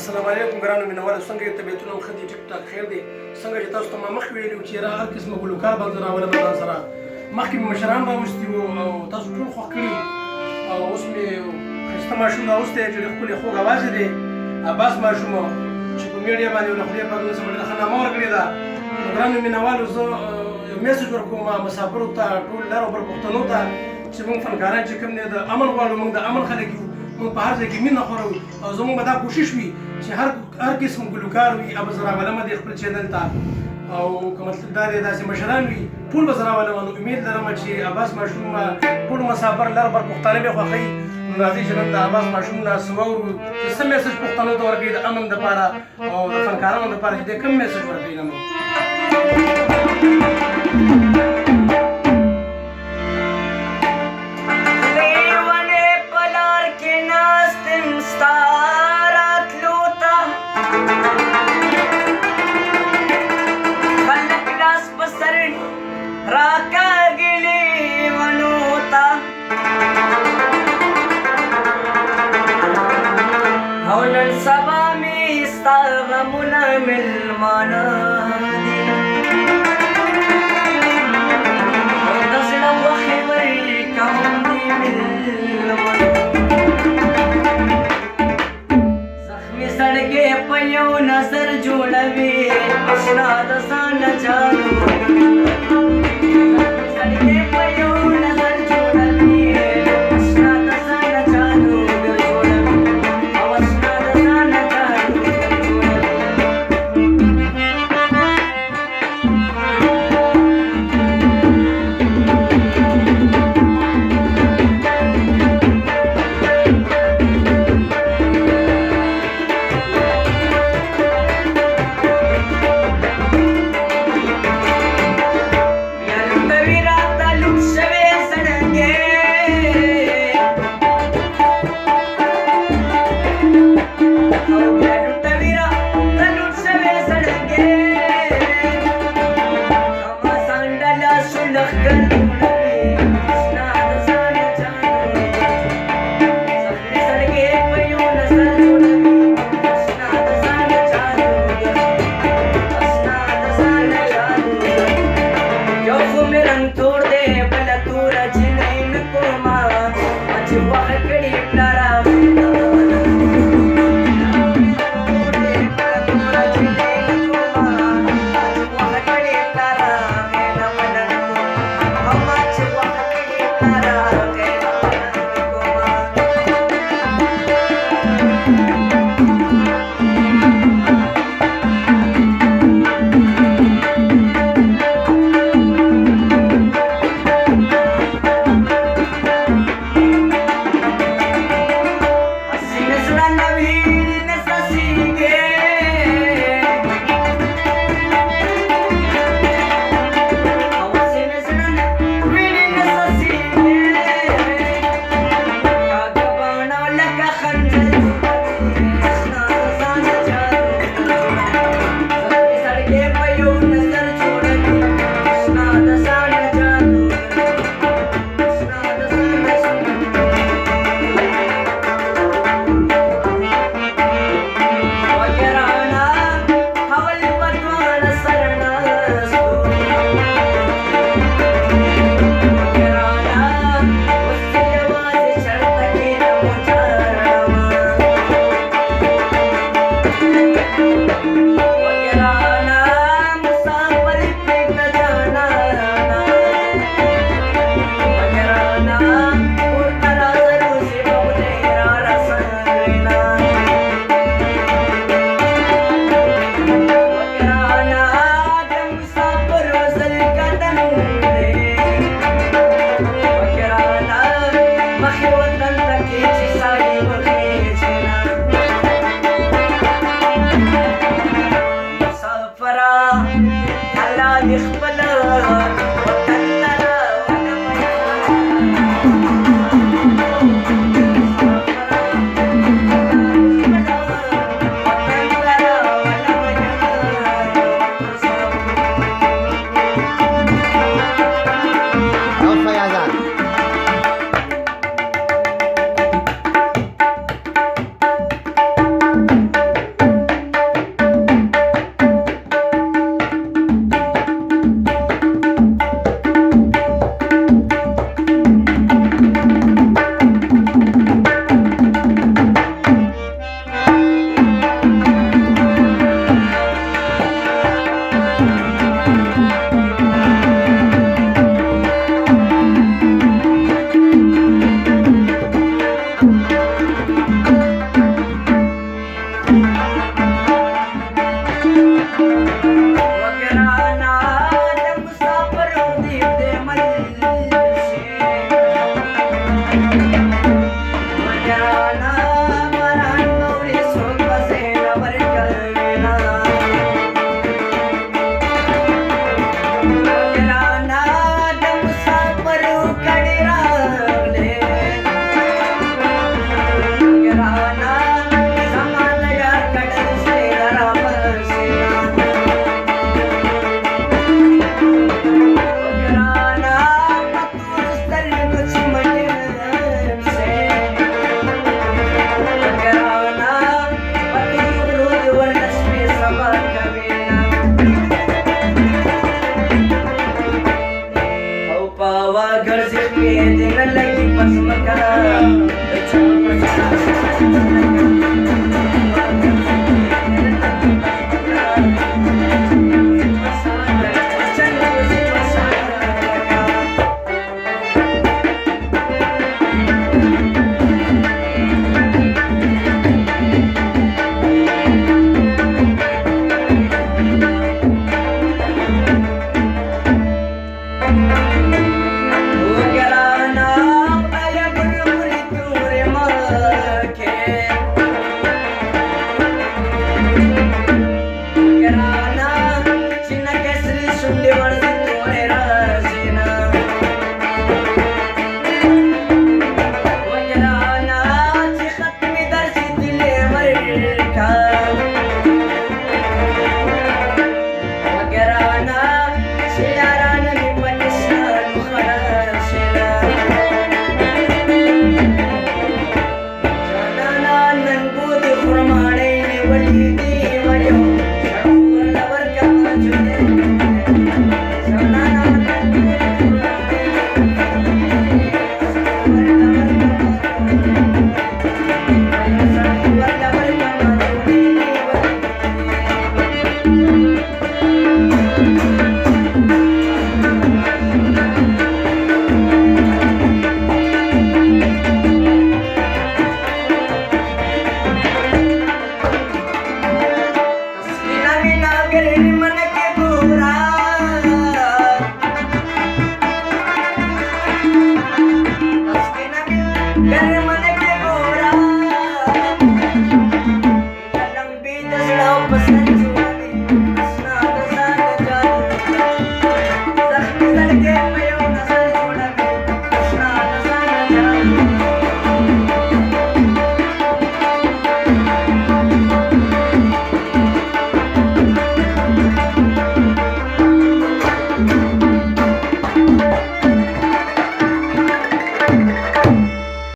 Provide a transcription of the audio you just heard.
السلام علیکم ګرانو مینوالو، څنګه یې؟ طبیعتونه ښه دي، ټیک ټاک خیر دی. څنګه چې تاسو ته ما مخکې ویلي وو چې یاره هر قسمه ګلوکار به زه راولم ځان سره. مخکې مې مشران راوستي وو او تاسو ټول خوښ کړي او اوس مې ښایسته ماشوم راوستی چې ډېر ښکلی خوږ اواز یې دی، عباس ماشوم چې په میډیا باندې له خدای پاک نه څخه ډېره ښه نامه ورکړې ده. نو ګرانو مینوالو، زه یو میسج ورکوم مسافرو ته، ټول لر او بر پښتنو ته چې موږ فنکاران چې کوم دی د امن غواړو، موږ د امن خلک یو، موږ په هر ځای کې مینه خورو او زموږ به دا کوشش وي چې هر قسم ګلوکار وي هغه به زه راولمه دې خپل چینل ته، او که مطلب دا دی داسې مشران وي ټول به زه راولمه. نو امید لرم چې عباس ماشوم ټول مسافر لر بر پښتانه مې خوښوي. نو راځئ چې نن د عباس ماشوم نه څه واورو چې څه میسج پښتنو ته ورکوي د امن دپاره او د فنکارانو دپاره چې دی کوم میسج ورکوي. نو سبا می ستا غمونه ملمانه دي او د زړه غوښې ورکوم دي ملمانه. زخمي زړګی په یو نظر جوړوي اشنا د ځان جانو، زړګی په یو نظر جوړوي اشنا د ځان جانو. وګرانه د مسافر دی د ملشي وګرانه باران اوري څوک پسې نه ورکوينا وګرانه د مسافر کډي راغلې وګرانه زمان لګا کډل شي را پرسینا وګرانه پتور سترګو چمټم سي وګرانه پتور رود ورنشمي سبا کوينا او پاوا ګرځي کې دل لګي پسمکا د چوپ وګرانه آیا ګرمري تورې مکه وګرانه چې نه کسري شونډې ورځي تورې راسینا وګرانه چې ختمې درسي دلې ورکا وګرانه چې یارانه مې په نشانو خلاصېنا جانانه نن بودې خرماړۍ نیولې دي ویو